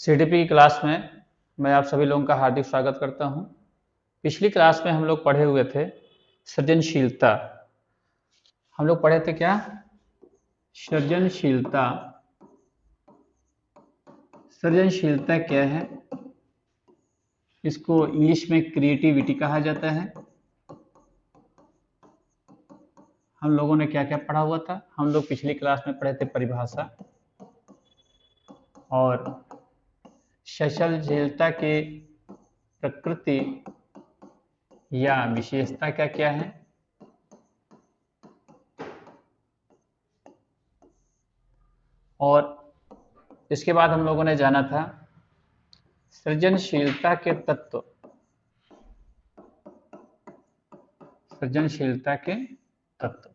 CDP की class में मैं आप सभी लोगों का हार्दिक स्वागत करता हूं। पिछली क्लास में हम लोग पढ़े हुए थे सृजनशीलता। हम लोग पढ़े थे क्या? सृजनशीलता। सृजनशीलता क्या है? इसको इंग्लिश में क्रिएटिविटी कहा जाता है। हम लोगों ने क्या क्या पढ़ा हुआ था? हम लोग पिछली क्लास में पढ़े थे परिभाषा और सृजनशीलता की प्रकृति या विशेषता क्या क्या है, और इसके बाद हम लोगों ने जाना था सृजनशीलता के तत्व। सृजनशीलता के तत्व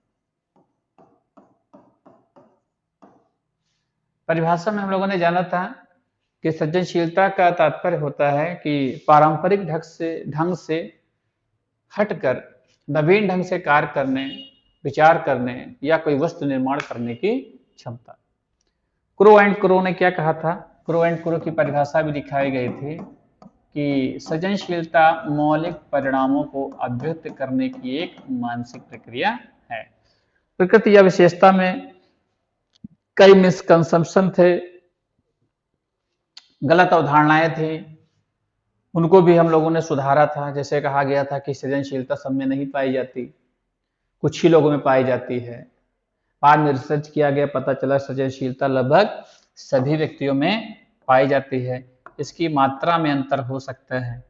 परिभाषा में हम लोगों ने जाना था कि सृजनशीलता का तात्पर्य होता है कि पारंपरिक ढंग से हटकर नवीन ढंग से कार्य करने, विचार करने या कोई वस्तु निर्माण करने की क्षमता। क्रो एंड क्रो ने क्या कहा था? क्रो एंड क्रो की परिभाषा भी दिखाई गई थी कि सृजनशीलता मौलिक परिणामों को अभिव्यक्त करने की एक मानसिक प्रक्रिया है। प्रकृति या विशेषता में कई मिसकंसेप्शन थे, गलत अवधारणाएं थी, उनको भी हम लोगों ने सुधारा था। जैसे कहा गया था कि सृजनशीलता सब में नहीं पाई जाती, कुछ ही लोगों में पाई जाती है। बाद में रिसर्च किया गया, पता चला सृजनशीलता लगभग सभी व्यक्तियों में पाई जाती है, इसकी मात्रा में अंतर हो सकता है।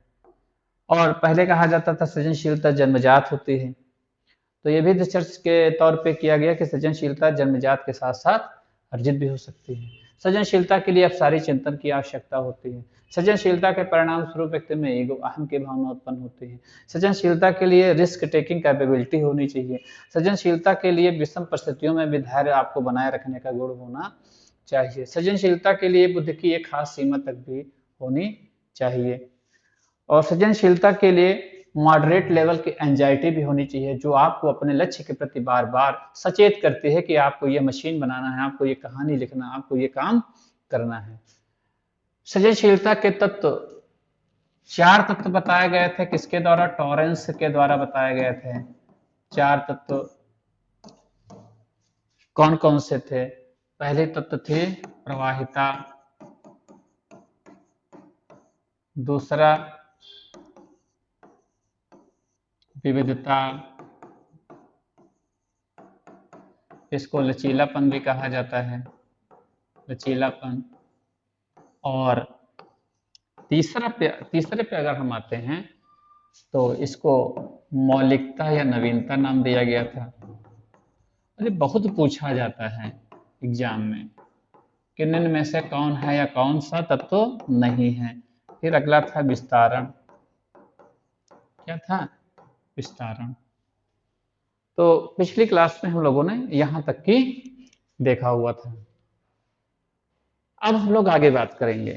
और पहले कहा जाता था सृजनशीलता जन्मजात होती है, तो ये भी रिसर्च के तौर पे किया गया कि सृजनशीलता जन्मजात के साथ साथ अर्जित भी हो सकती है। सृजनशीलता के लिए अपसारी चिंतन की आवश्यकता होती है। सृजनशीलता के परिणाम स्वरूप व्यक्ति में ईगो, अहम की भावना उत्पन्न होती है। सृजनशीलता के लिए रिस्क टेकिंग कैपेबिलिटी होनी चाहिए। सृजनशीलता के लिए विषम परिस्थितियों में भी धैर्य आपको बनाए रखने का गुण होना चाहिए। सृजनशीलता के लिए बुद्धि की एक खास सीमा तक भी होनी चाहिए, और सृजनशीलता के लिए मॉडरेट लेवल की एंजाइटी भी होनी चाहिए, जो आपको अपने लक्ष्य के प्रति बार बार सचेत करती है कि आपको ये मशीन बनाना है, आपको ये कहानी लिखना, आपको ये काम करना है। सृजनशीलता के तत्व, 4 तत्व बताए गए थे। किसके द्वारा? टॉरेंस के द्वारा बताए गए थे। 4 तत्व कौन कौन से थे? पहले तत्व थे प्रवाहिता, दूसरा विविधता, इसको लचीलापन भी कहा जाता है, लचीलापन। और तीसरे पे अगर हम आते हैं तो इसको मौलिकता या नवीनता नाम दिया गया था। अरे बहुत पूछा जाता है एग्जाम में कि इनमें में से कौन है या कौन सा तत्व नहीं है। फिर अगला था विस्तारण। क्या था? विस्तारण। तो पिछली क्लास में हम लोगों ने यहां तक की देखा हुआ था। अब हम लोग आगे बात करेंगे।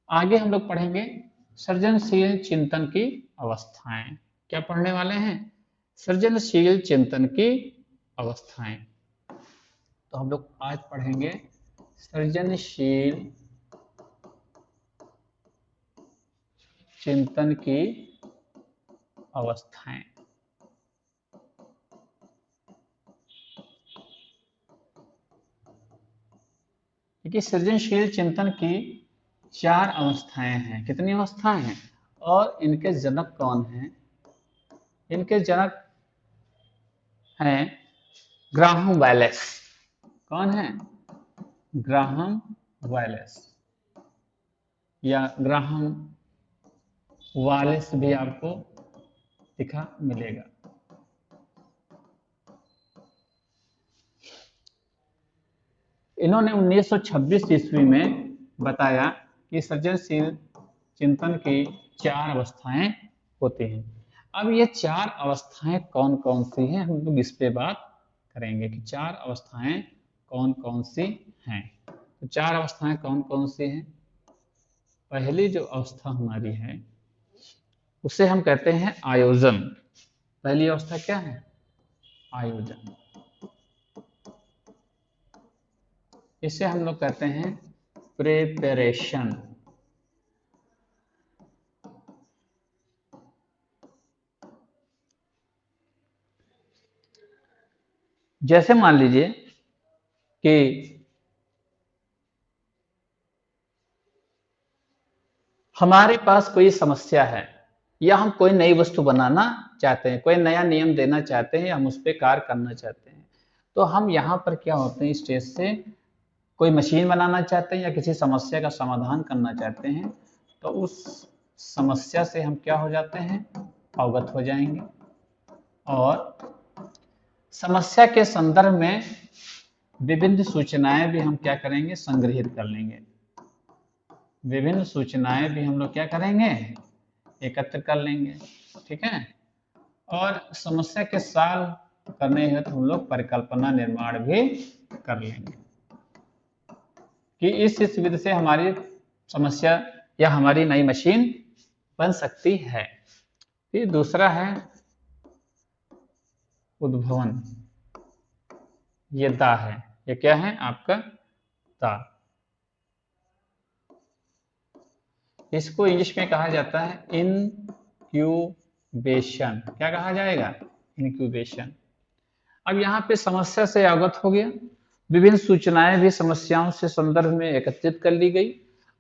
आगे हम लोग पढ़ेंगे सृजनशील चिंतन की अवस्थाएं। क्या पढ़ने वाले हैं? सृजनशील चिंतन की अवस्थाएं। तो हम लोग आज पढ़ेंगे सृजनशील चिंतन की अवस्थाएं। देखिए, सृजनशील चिंतन की 4 अवस्थाएं हैं। कितनी अवस्थाएं हैं? और इनके जनक कौन हैं? इनके जनक हैं ग्राहम वेलेस। कौन है? ग्राहम वेलेस या ग्राहम वालेस भी आपको दिखा मिलेगा। इन्होंने 1926 ईस्वी में बताया कि सृजनशील चिंतन की 4 अवस्थाएं होती हैं। अब ये 4 अवस्थाएं कौन कौन सी हैं, हम लोग इस पे बात करेंगे कि 4 अवस्थाएं कौन कौन सी हैं। तो 4 अवस्थाएं कौन कौन सी हैं? पहली जो अवस्था हमारी है उसे हम कहते हैं आयोजन। पहली अवस्था क्या है? आयोजन। इसे हम लोग कहते हैं प्रिपरेशन। जैसे मान लीजिए कि हमारे पास कोई समस्या है या हम कोई नई वस्तु बनाना चाहते हैं, कोई नया नियम देना चाहते हैं, हम उस पर कार्य करना चाहते हैं, तो हम यहाँ पर क्या होते हैं, स्टेज से कोई मशीन बनाना चाहते हैं या किसी समस्या का समाधान करना चाहते हैं, तो उस समस्या से हम क्या हो जाते हैं, अवगत हो जाएंगे और समस्या के संदर्भ में विभिन्न सूचनाएं भी हम क्या करेंगे, संग्रहित कर लेंगे। विभिन्न सूचनाएं भी हम लोग क्या करेंगे, एकत्र कर लेंगे, ठीक है। और समस्या के सॉल्व करने हेतु हम लोग परिकल्पना निर्माण भी कर लेंगे कि इस विधि से हमारी समस्या या हमारी नई मशीन बन सकती है। फिर दूसरा है उद्भवन, ये दा है, ये क्या है आपका दा। इसको इंग्लिश में कहा जाता है इनक्यूबेशन। क्या कहा जाएगा, इनक्यूबेशन। अब यहाँ पे समस्या से अवगत हो गया, विभिन्न सूचनाएं भी समस्याओं से संदर्भ में एकत्रित कर ली गई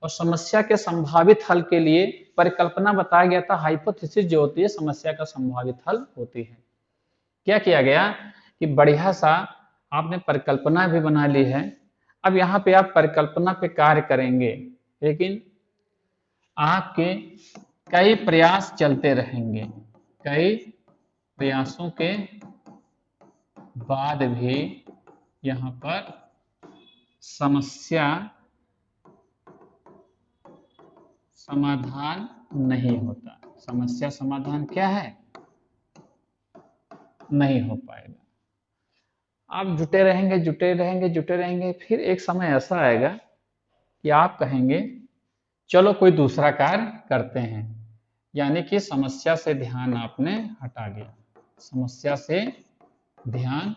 और समस्या के संभावित हल के लिए परिकल्पना बताया गया था। हाइपोथेसिस जो होती है समस्या का संभावित हल होती है। क्या किया गया कि बढ़िया सा आपने परिकल्पना भी बना ली है। अब यहाँ पे आप परिकल्पना पे कार्य करेंगे, लेकिन आपके कई प्रयास चलते रहेंगे, कई प्रयासों के बाद भी यहाँ पर समस्या समाधान नहीं होता। समस्या समाधान क्या है, नहीं हो पाएगा। आप जुटे रहेंगे, जुटे रहेंगे, जुटे रहेंगे, फिर एक समय ऐसा आएगा कि आप कहेंगे चलो कोई दूसरा कार्य करते हैं, यानी कि समस्या से ध्यान आपने हटा दिया, समस्या से ध्यान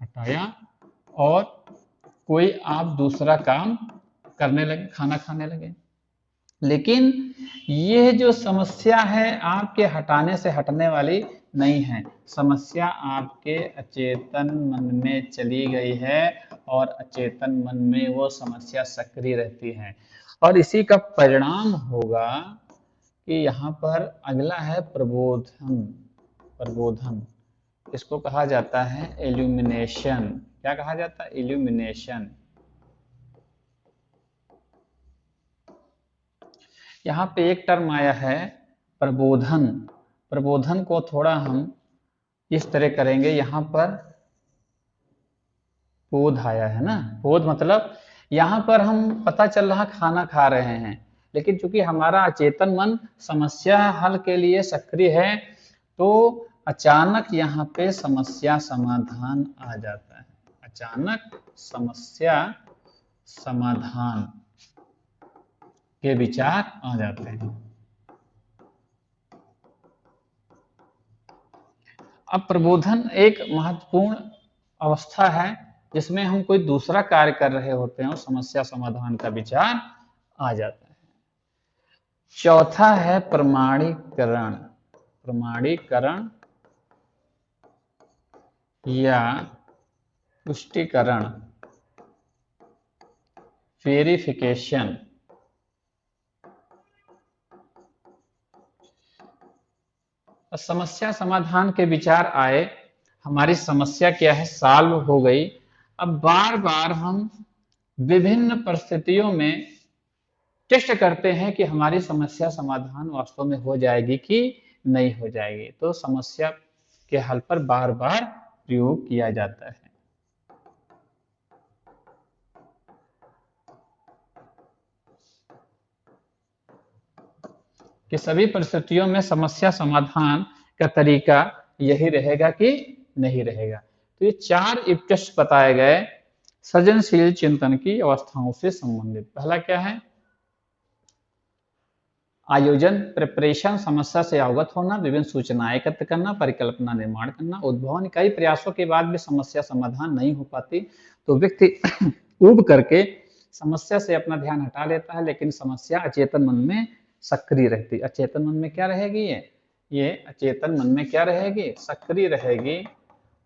हटाया और कोई आप दूसरा काम करने लगे, खाना खाने लगे। लेकिन ये जो समस्या है आपके हटाने से हटने वाली नहीं है, समस्या आपके अचेतन मन में चली गई है और अचेतन मन में वो समस्या सक्रिय रहती है और इसी का परिणाम होगा कि यहाँ पर अगला है प्रबोधन। प्रबोधन, इसको कहा जाता है इल्यूमिनेशन। क्या कहा जाता है, इल्यूमिनेशन। यहाँ पे एक टर्म आया है प्रबोधन। प्रबोधन को थोड़ा हम इस तरह करेंगे, यहाँ पर बोध आया है ना, बोध मतलब यहाँ पर हम पता चल रहा खाना खा रहे हैं, लेकिन चूंकि हमारा अचेतन मन समस्या हल के लिए सक्रिय है तो अचानक यहाँ पे समस्या समाधान आ जाता है। अचानक समस्या समाधान के विचार आ जाते हैं। अब प्रबोधन एक महत्वपूर्ण अवस्था है जिसमें हम कोई दूसरा कार्य कर रहे होते हैं और समस्या समाधान का विचार आ जाता है। चौथा है प्रमाणीकरण। प्रमाणीकरण या पुष्टिकरण, वेरिफिकेशन। समस्या समाधान के विचार आए, हमारी समस्या क्या है, सॉल्व हो गई। अब बार बार हम विभिन्न परिस्थितियों में टेस्ट करते हैं कि हमारी समस्या समाधान वास्तव में हो जाएगी कि नहीं हो जाएगी, तो समस्या के हल पर बार बार प्रयोग किया जाता है। कि सभी परिस्थितियों में समस्या समाधान का तरीका यही रहेगा कि नहीं रहेगा। तो ये 4 टेस्ट बताए गए सृजनशील चिंतन की अवस्थाओं से संबंधित। पहला क्या है, आयोजन, प्रिपरेशन, समस्या से अवगत होना, विभिन्न सूचनाएं एकत्र करना, परिकल्पना निर्माण करना। उद्भवन, कई प्रयासों के बाद भी समस्या समाधान नहीं हो पाती तो व्यक्ति ऊब करके समस्या से अपना ध्यान हटा लेता है, लेकिन समस्या अचेतन मन में सक्रिय रहती। अचेतन मन में क्या रहेगी? ये अचेतन मन में क्या रहेगी? सक्रिय रहेगी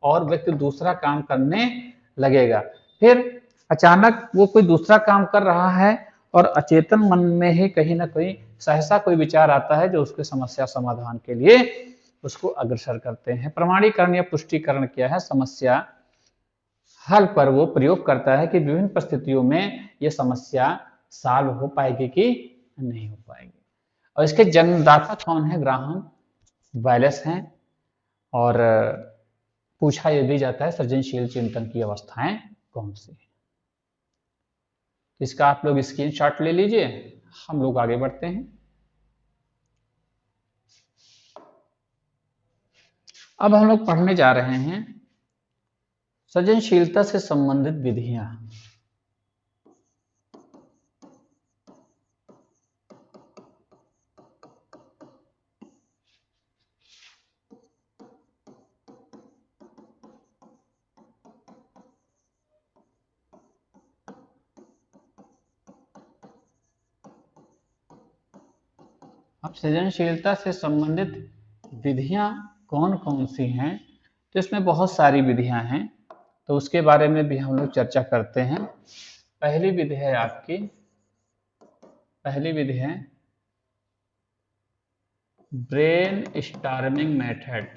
और व्यक्ति दूसरा काम करने लगेगा। फिर अचानक वो कोई दूसरा काम कर रहा है और अचेतन मन में ही कहीं ना कहीं सहसा कोई विचार आता है जो उसके समस्या समाधान के लिए उसको अग्रसर करते हैं। प्रमाणीकरण या पुष्टिकरण क्या है? समस्या हल पर वो प्रयोग करता है कि विभिन्न परिस्थितियों में ये समस्या सॉल्व हो पाएगी कि नहीं हो पाएगी। और इसके जन्मदाता कौन है? ग्राहम वेल्स हैं। और पूछा यह भी जाता है सृजनशील चिंतन की अवस्थाएं कौन सी है। इसका आप लोग स्क्रीनशॉट ले लीजिए, हम लोग आगे बढ़ते हैं। अब हम लोग पढ़ने जा रहे हैं सृजनशीलता से संबंधित विधियां। अब सृजनशीलता से संबंधित विधियां कौन कौन सी हैं? तो इसमें बहुत सारी विधियां हैं, तो उसके बारे में भी हम लोग चर्चा करते हैं। पहली विधि है आपकी, पहली विधि है brainstorming method.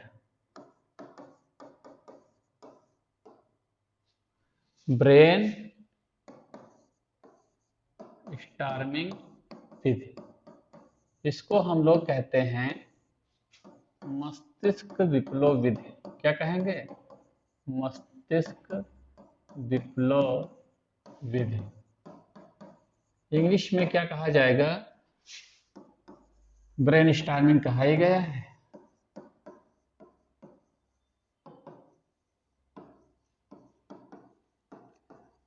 Brainstorming विधि, इसको हम लोग कहते हैं मस्तिष्क विप्लव विधि। क्या कहेंगे? मस्तिष्क विप्लव विधि। इंग्लिश में क्या कहा जाएगा? ब्रेन स्टॉर्मिंग कहा ही गया है।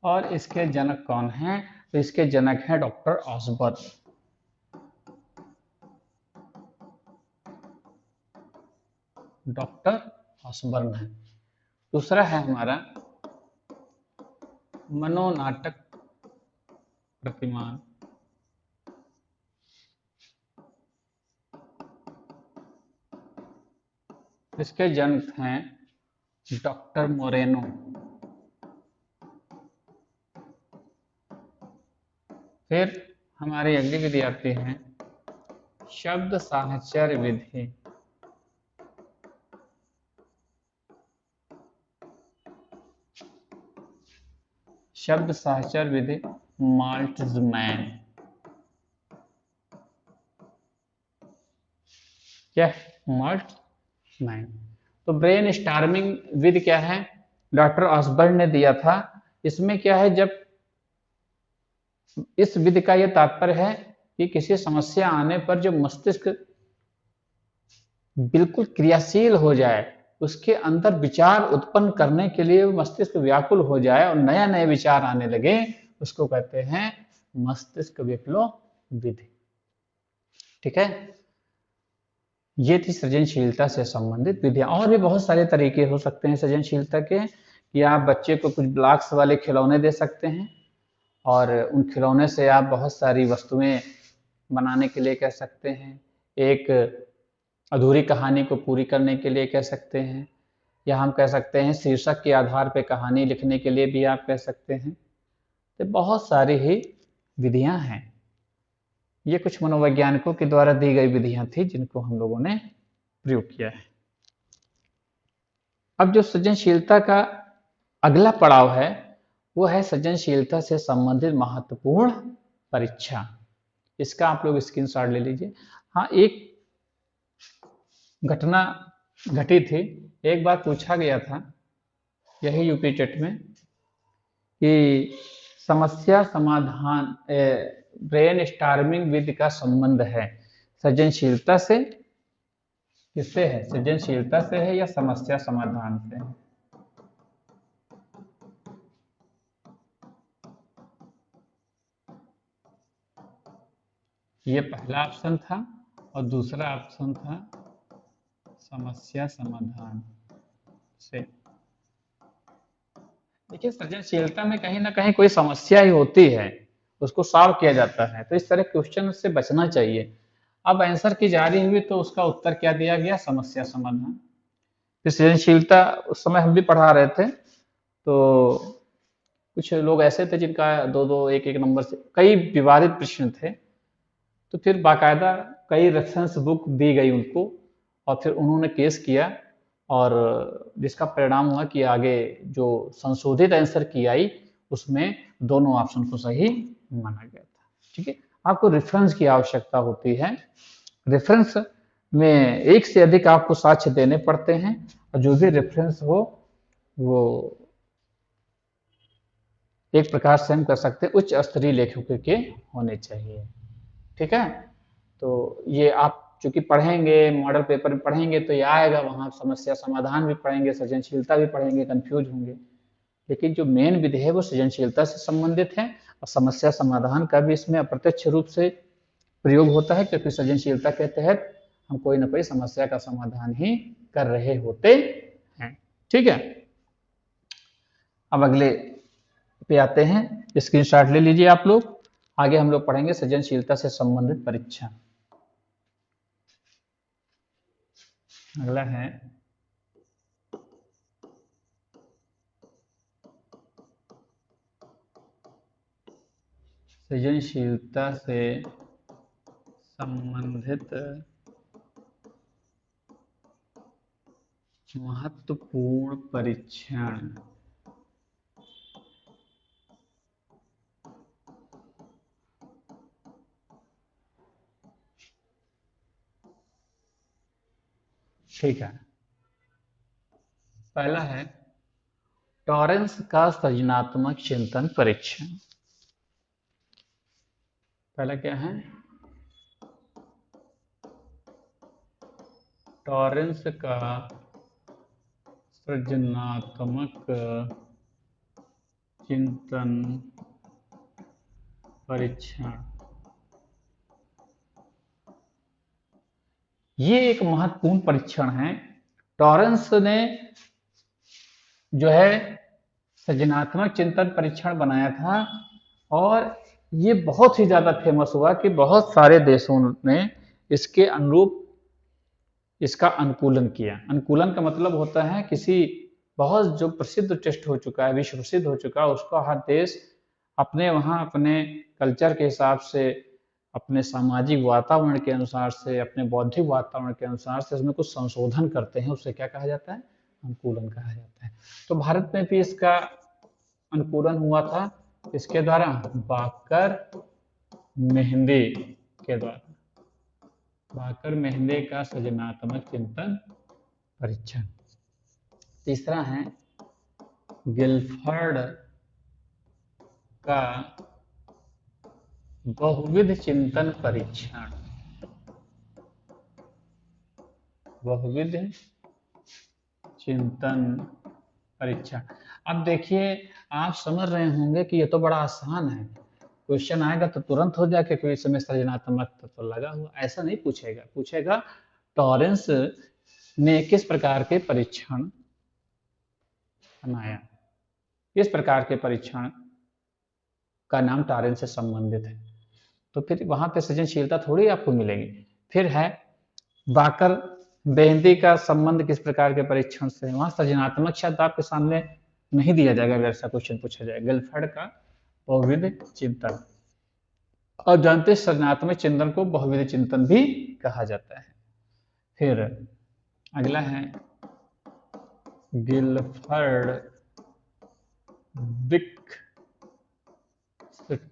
और इसके जनक कौन हैं? तो इसके जनक हैं डॉक्टर ऑसबर्न। डॉक्टर ऑसबर्न है। दूसरा है हमारा मनोनाटक प्रतिमान। इसके जनक हैं डॉक्टर मोरेनो। फिर हमारी अगली विधि आती है शब्द साहचर्य विधि। शब्द साहचर्य विधि माल्ट्जमैन। क्या? माल्ट्जमैन। तो ब्रेन स्टॉर्मिंग विधि क्या है? डॉक्टर ऑसबर्न ने दिया था। इसमें क्या है, जब इस विधि का यह तात्पर्य है कि किसी समस्या आने पर जो मस्तिष्क बिल्कुल क्रियाशील हो जाए, उसके अंदर विचार उत्पन्न करने के लिए मस्तिष्क व्याकुल हो जाए और नया नए विचार आने लगे, उसको कहते हैं मस्तिष्क विप्लव विधि। ठीक है, ये थी सृजनशीलता से संबंधित विधियां। और भी बहुत सारे तरीके हो सकते हैं सृजनशीलता के, कि आप बच्चे को कुछ ब्लॉक्स वाले खिलौने दे सकते हैं और उन खिलौने से आप बहुत सारी वस्तुएं बनाने के लिए कह सकते हैं। एक अधूरी कहानी को पूरी करने के लिए कह सकते हैं, या हम कह सकते हैं शीर्षक के आधार पर कहानी लिखने के लिए भी आप कह सकते हैं। तो बहुत सारी ही विधियां हैं। ये कुछ मनोवैज्ञानिकों के द्वारा दी गई विधियां थी जिनको हम लोगों ने प्रयोग किया है। अब जो सृजनशीलता का अगला पड़ाव है वो है सृजनशीलता से संबंधित महत्वपूर्ण परीक्षा। इसका आप लोग स्क्रीनशॉट ले लीजिए। हाँ, एक घटना घटी थी। एक बार पूछा गया था यही यूपी टेट में कि समस्या समाधान ब्रेन स्टॉर्मिंग विधि का संबंध है सृजनशीलता से, किससे है? सृजनशीलता से है या समस्या समाधान से है? ये पहला ऑप्शन था और दूसरा ऑप्शन था समस्या समाधान से। देखिए, सृजनशीलता में कहीं ना कहीं कोई समस्या ही होती है, उसको सॉल्व किया जाता है। तो इस तरह क्वेश्चन से बचना चाहिए। अब आंसर की जारी हुई तो उसका उत्तर क्या दिया गया, समस्या समाधान। फिर सृजनशीलता उस समय हम भी पढ़ा रहे थे, तो कुछ लोग ऐसे थे जिनका 2-2 1-1 नंबर से कई विवादित प्रश्न थे, तो फिर बाकायदा कई रेफरेंस बुक दी गई उनको और फिर उन्होंने केस किया और जिसका परिणाम हुआ कि आगे जो संशोधित आंसर की आई उसमें दोनों ऑप्शन को सही माना गया था। ठीक है, आपको रेफरेंस की आवश्यकता होती है। रेफरेंस में एक से अधिक आपको साक्ष्य देने पड़ते हैं और जो भी रेफरेंस हो वो एक प्रकार से हम कर सकते हैं उच्च स्तरीय लेखकों के होने चाहिए। ठीक है, तो ये आप चूंकि पढ़ेंगे, मॉडल पेपर में पढ़ेंगे तो ये आएगा, वहां समस्या समाधान भी पढ़ेंगे, सृजनशीलता भी पढ़ेंगे, कंफ्यूज होंगे। लेकिन जो मेन विधि है वो सृजनशीलता से संबंधित है और समस्या समाधान का भी इसमें अप्रत्यक्ष रूप से प्रयोग होता है, क्योंकि सृजनशीलता के तहत हम कोई ना कोई समस्या का समाधान ही कर रहे होते हैं। ठीक है, अब अगले पे आते हैं, स्क्रीनशॉट ले लीजिए आप लोग। आगे हम लोग पढ़ेंगे सृजनशीलता से संबंधित परीक्षा। अगला है सृजनशीलता से संबंधित महत्वपूर्ण परीक्षण। ठीक है, पहला है टॉरेंस का सृजनात्मक चिंतन परीक्षण। पहला क्या है, टॉरेंस का सृजनात्मक चिंतन परीक्षण। ये एक महत्वपूर्ण परीक्षण है। टॉरेंस ने जो है सृजनात्मक चिंतन परीक्षण बनाया था और ये बहुत ही ज्यादा फेमस हुआ कि बहुत सारे देशों ने इसके अनुरूप इसका अनुकूलन किया। अनुकूलन का मतलब होता है किसी बहुत जो प्रसिद्ध टेस्ट हो चुका है, विश्व प्रसिद्ध हो चुका है, उसका हर देश अपने वहाँ अपने कल्चर के हिसाब से, अपने सामाजिक वातावरण के अनुसार से, अपने बौद्धिक वातावरण के अनुसार से उसमें कुछ संशोधन करते हैं, उससे क्या कहा जाता है, अनुकूलन कहा जाता है। तो भारत में भी इसका अनुकूलन हुआ था, इसके द्वारा बाकर मेहंदी के द्वारा, बाकर मेहंदी का सृजनात्मक चिंतन परीक्षण। तीसरा है गिलफर्ड का बहुविध चिंतन परीक्षण। बहुविध चिंतन परीक्षण। अब देखिए, आप समझ रहे होंगे कि ये तो बड़ा आसान है, क्वेश्चन आएगा तो तुरंत हो जाए क्योंकि इसमें सृजनात्मक तत्व लगा हुआ। ऐसा नहीं पूछेगा, पूछेगा टॉरेंस ने किस प्रकार के परीक्षण बनाया, किस प्रकार के परीक्षण का नाम टॉरेंस से संबंधित है, तो फिर वहां पे सृजनशीलता थोड़ी आपको मिलेगी। फिर है बाकर मेहंदी का संबंध किस प्रकार के परीक्षण से, वहां सृजनात्मक शब्द आपके सामने नहीं दिया जाएगा अगर ऐसा क्वेश्चन पूछा जाए। गिलफर्ड का बहुविध चिंतन, और जानते सृजनात्मक चिंतन को बहुविध चिंतन भी कहा जाता है। फिर अगला है गिलफर्ड विक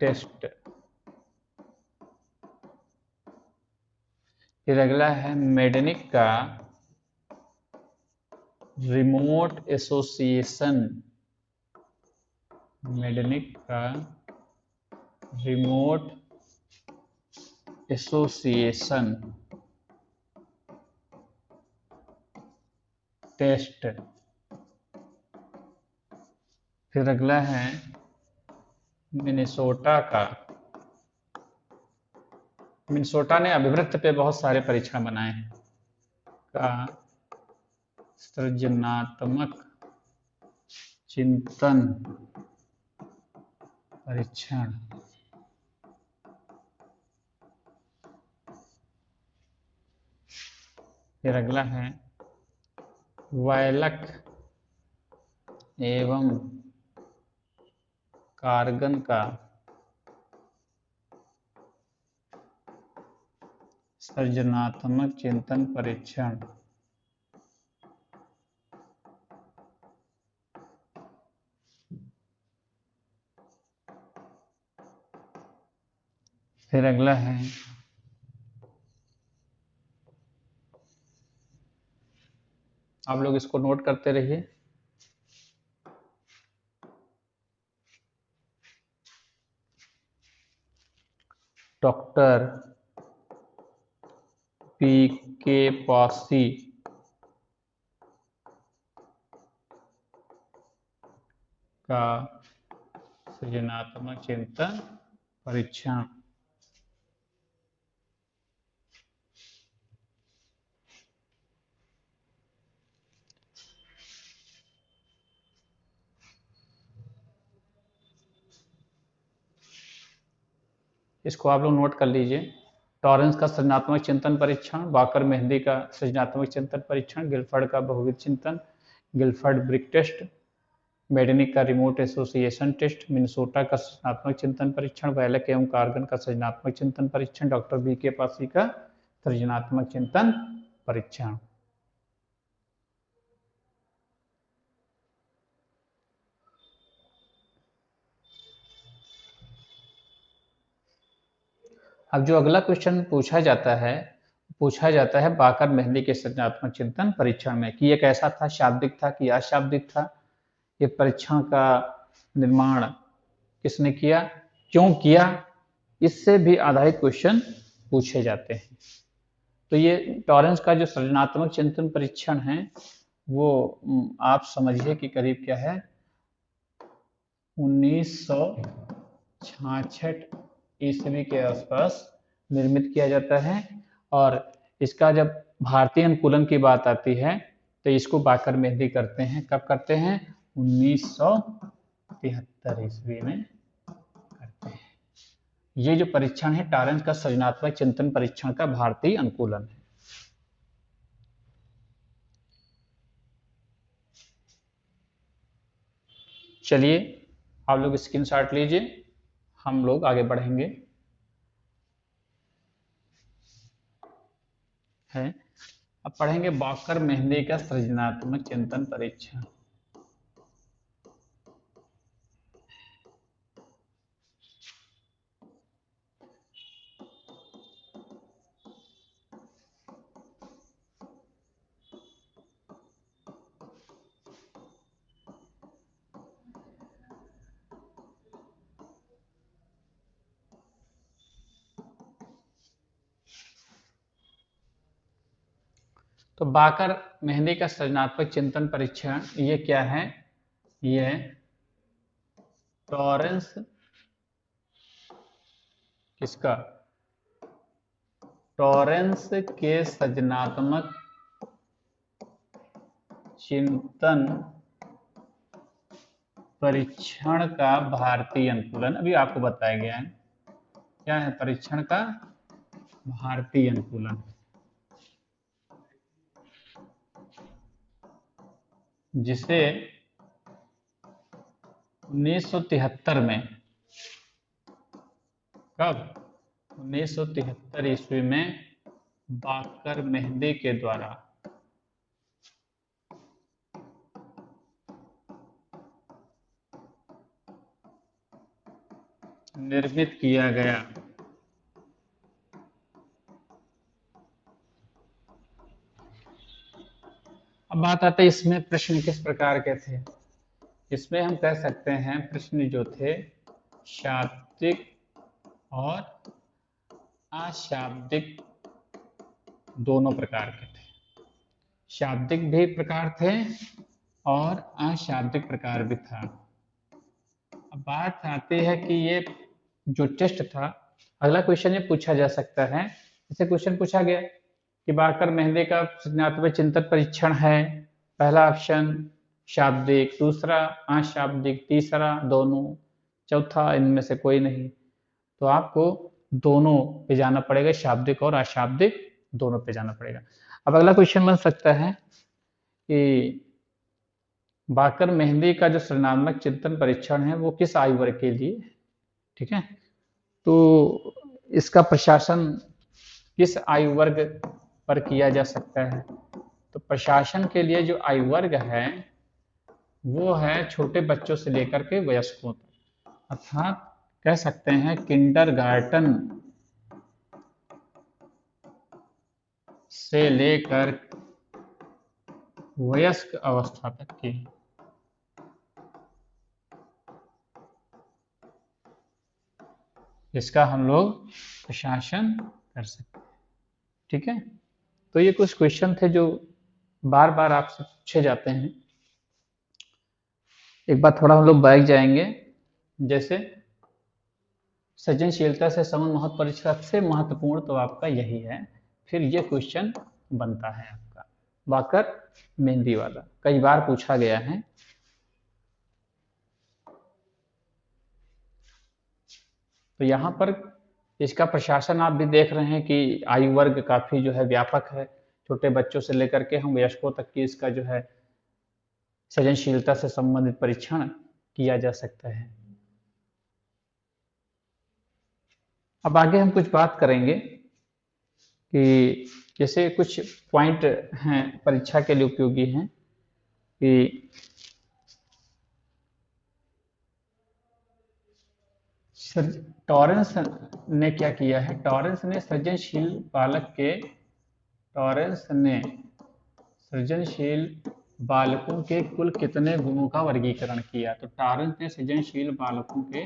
टेस्ट। फिर अगला है मेडनिक का रिमोट एसोसिएशन। मेडनिक का रिमोट एसोसिएशन टेस्ट। फिर अगला है मिनेसोटा का, मिनेसोटा ने अभिवृत्त पे बहुत सारे परीक्षण बनाए हैं, का सृजनात्मक चिंतन परीक्षण। फिर अगला है वैलक एवं कार्गन का सृजनात्मक चिंतन परीक्षण। फिर अगला है आप लोग इसको नोट करते रहिए। डॉक्टर पी के पासी का सृजनात्मक चिंतन परीक्षण। इसको आप लोग नोट कर लीजिए। टॉरेंस का सृजनात्मक चिंतन परीक्षण, वाकर मेहंदी का सृजनात्मक चिंतन परीक्षण, गिलफर्ड का बहुविध चिंतन, गिलफर्ड ब्रिक टेस्ट, मेडेनिक का रिमोट एसोसिएशन टेस्ट, मिनेसोटा का सृजनात्मक चिंतन परीक्षण, वैलक एवं कार्गन का सृजनात्मक चिंतन परीक्षण, डॉक्टर बी के पासी का सृजनात्मक चिंतन परीक्षण। अब जो अगला क्वेश्चन पूछा जाता है वाकर मेहंदी के सृजनात्मक चिंतन परीक्षण में कि ये कैसा था, शाब्दिक था कि अशाब्दिक था, ये परीक्षण का निर्माण किसने किया, क्यों किया, इससे भी आधारित क्वेश्चन पूछे जाते हैं। तो ये टॉरेंस का जो सृजनात्मक चिंतन परीक्षण है वो आप समझिए कि करीब क्या है 1966 ईस्वी के आसपास निर्मित किया जाता है। और इसका जब भारतीय अनुकूलन की बात आती है तो इसको वाकर मेहंदी करते हैं। कब करते हैं? 1973 ईस्वी में करते हैं। ये जो परीक्षण है टॉरेंस का सृजनात्मक चिंतन परीक्षण का भारतीय अनुकूलन है। चलिए आप लोग स्क्रीनशॉट लीजिए, हम लोग आगे बढ़ेंगे। है अब पढ़ेंगे वाकर मेहंदी का सृजनात्मक चिंतन परीक्षण। तो वाकर मेहंदी का सृजनात्मक चिंतन परीक्षण ये क्या है? ये टॉरेंस किसका? टॉरेंस के सृजनात्मक चिंतन परीक्षण का भारतीय अनुकूलन। अभी आपको बताया गया है क्या है परीक्षण का भारतीय अनुकूलन, जिसे 1973 में, कब? 1973 ईस्वी में वाकर मेहंदी के द्वारा निर्मित किया गया। अब बात आती है इसमें प्रश्न किस प्रकार के थे। इसमें हम कह सकते हैं प्रश्न जो थे शाब्दिक और अशाब्दिक दोनों प्रकार के थे। शाब्दिक भी प्रकार थे और अशाब्दिक प्रकार भी था। अब बात आती है कि ये जो टेस्ट था, अगला क्वेश्चन ये पूछा जा सकता है, जैसे क्वेश्चन पूछा गया कि वाकर मेहंदी का सृजनात्मक चिंतन परीक्षण है, पहला ऑप्शन शाब्दिक, दूसरा अशाब्दिक, तीसरा दोनों, चौथा इनमें से कोई नहीं। तो आपको दोनों पे जाना पड़ेगा, शाब्दिक और अशाब्दिक दोनों पे जाना पड़ेगा। अब अगला क्वेश्चन बन सकता है कि बाकर मेहंदी का जो सृजनात्मक चिंतन परीक्षण है वो किस आयु वर्ग के लिए, ठीक है, तो इसका प्रशासन किस आयु वर्ग पर किया जा सकता है? तो प्रशासन के लिए जो आयु वर्ग है वो है छोटे बच्चों से लेकर के वयस्कों तक, अर्थात कह सकते हैं किंडरगार्टन से लेकर वयस्क अवस्था तक की। इसका हम लोग प्रशासन कर सकते हैं, ठीक है। तो ये कुछ क्वेश्चन थे जो बार बार आपसे पूछे जाते हैं। एक बार थोड़ा हम लोग बैक जाएंगे, जैसे सृजनशीलता से संबंध महत्व परीक्षा सबसे महत्वपूर्ण तो आपका यही है, फिर ये क्वेश्चन बनता है आपका बाकर मेहंदी वाला, कई बार पूछा गया है। तो यहाँ पर इसका प्रशासन आप भी देख रहे हैं कि आयु वर्ग काफी जो है व्यापक है, छोटे बच्चों से लेकर के हम वयस्कों तक की इसका जो है सृजनशीलता से संबंधित परीक्षण किया जा सकता है। अब आगे हम कुछ बात करेंगे कि जैसे कुछ पॉइंट हैं परीक्षा के लिए उपयोगी हैं कि टॉरेंस ने क्या किया है, टॉरेंस ने सृजनशील बालकों के कुल कितने गुणों का वर्गीकरण किया? तो टॉरेंस ने सृजनशील बालकों के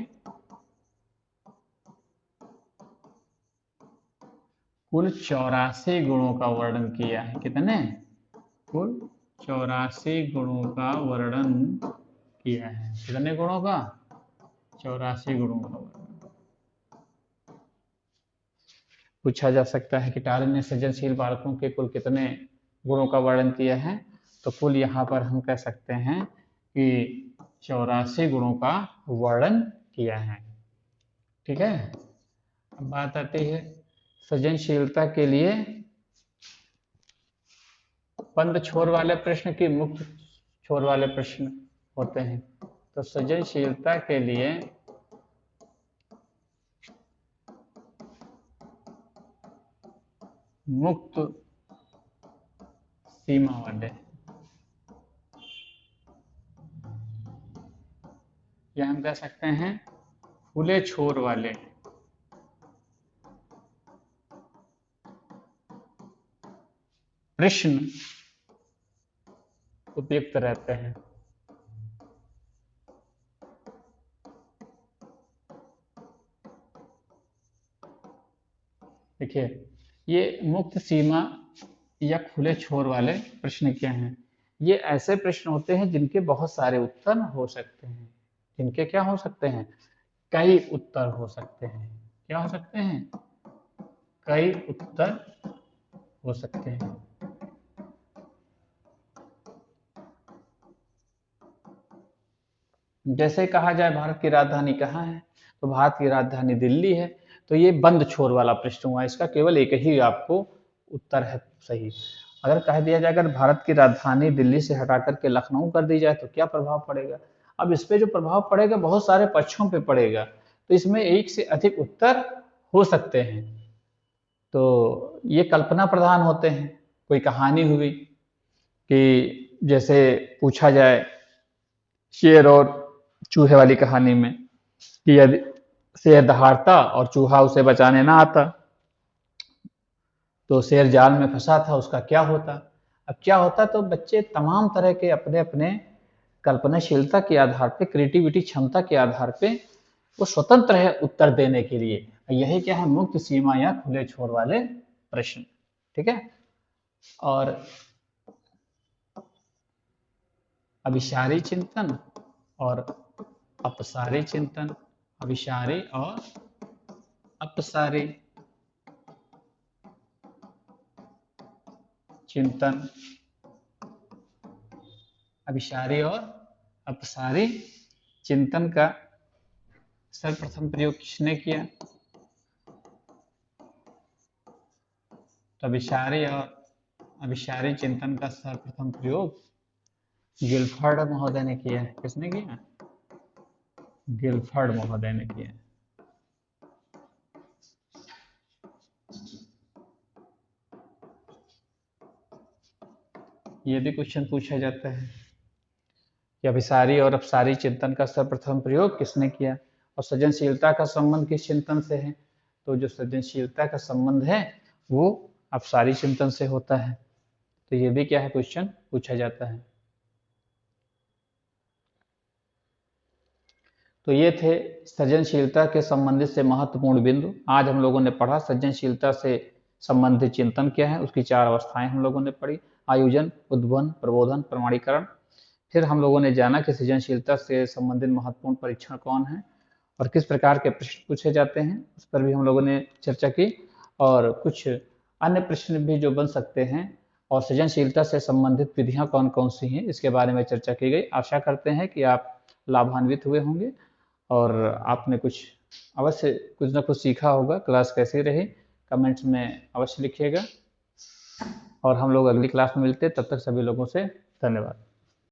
कुल 84 गुणों का वर्णन किया है। कितने? कुल 84 गुणों का वर्णन किया है। कितने गुणों का? 84 गुणों का वर्णन। पूछा जा सकता है कि टॉरेंस ने सृजनशील बालकों के कुल कितने गुणों का वर्णन किया है? तो कुल यहाँ पर हम कह सकते हैं कि 84 गुणों का वर्णन किया है, ठीक है। अब बात आती है सृजनशीलता के लिए बंद छोर वाले प्रश्न की मुक्त छोर वाले प्रश्न होते हैं। तो सृजनशीलता के लिए मुक्त सीमा वाले, या हम कह सकते हैं खुले छोर वाले प्रश्न उपयुक्त रहते हैं। देखिए ये मुक्त सीमा या खुले छोर वाले प्रश्न क्या हैं? ये ऐसे प्रश्न होते हैं जिनके बहुत सारे उत्तर हो सकते हैं। जिनके क्या हो सकते हैं? कई उत्तर हो सकते हैं। क्या हो सकते हैं? कई उत्तर हो सकते हैं। जैसे कहा जाए भारत की राजधानी कहाँ है? तो भारत की राजधानी दिल्ली है। तो ये बंद छोर वाला प्रश्न हुआ, इसका केवल एक ही आपको उत्तर है सही। अगर कह दिया जाए अगर भारत की राजधानी दिल्ली से हटा करके लखनऊ कर दी जाए तो क्या प्रभाव पड़ेगा? अब इस पे जो प्रभाव पड़ेगा बहुत सारे पक्षों पे पड़ेगा, तो इसमें एक से अधिक उत्तर हो सकते हैं। तो ये कल्पना प्रधान होते हैं। कोई कहानी हुई कि जैसे पूछा जाए शेर और चूहे वाली कहानी में कि यदि शेर दहाड़ता और चूहा उसे बचाने ना आता तो शेर जाल में फंसा था, उसका क्या होता? अब क्या होता, तो बच्चे तमाम तरह के अपने अपने कल्पनाशीलता के आधार पे, क्रिएटिविटी क्षमता के आधार पे वो स्वतंत्र है उत्तर देने के लिए। यही क्या है? मुक्त सीमा या खुले छोर वाले प्रश्न, ठीक है। और अभिसारी चिंतन और अपसारी चिंतन, अभिसारी और अपसारी चिंतन, अभिसारी और अपसारी चिंतन का सर्वप्रथम प्रयोग किसने किया? तो अभिसारी और अभिसारी चिंतन का सर्वप्रथम प्रयोग गिलफर्ड महोदय ने किया है। किसने किया? गिलफर्ड महोदय ने किया है। ये भी क्वेश्चन पूछा जाता है कि अभिसारी और अपसारी चिंतन का सर्वप्रथम प्रयोग किसने किया, और सृजनशीलता का संबंध किस चिंतन से है? तो जो सृजनशीलता का संबंध है वो अपसारी चिंतन से होता है। तो ये भी क्या है, क्वेश्चन पूछा जाता है। तो ये थे सृजनशीलता के संबंधित से महत्वपूर्ण बिंदु। आज हम लोगों ने पढ़ा सृजनशीलता से संबंधित चिंतन क्या है, उसकी 4 अवस्थाएं हम लोगों ने पढ़ी, आयोजन, उद्भवन, प्रबोधन, प्रमाणीकरण। फिर हम लोगों ने जाना कि सृजनशीलता से संबंधित महत्वपूर्ण परीक्षण कौन है और किस प्रकार के प्रश्न पूछे जाते हैं, उस पर भी हम लोगों ने चर्चा की, और कुछ अन्य प्रश्न भी जो बन सकते हैं, और सृजनशीलता से संबंधित विधियां कौन कौन सी हैं इसके बारे में चर्चा की गई। आशा करते हैं कि आप लाभान्वित हुए होंगे और आपने कुछ अवश्य कुछ ना कुछ सीखा होगा। क्लास कैसी रही कमेंट्स में अवश्य लिखिएगा, और हम लोग अगली क्लास में मिलते हैं। तब तक सभी लोगों से धन्यवाद।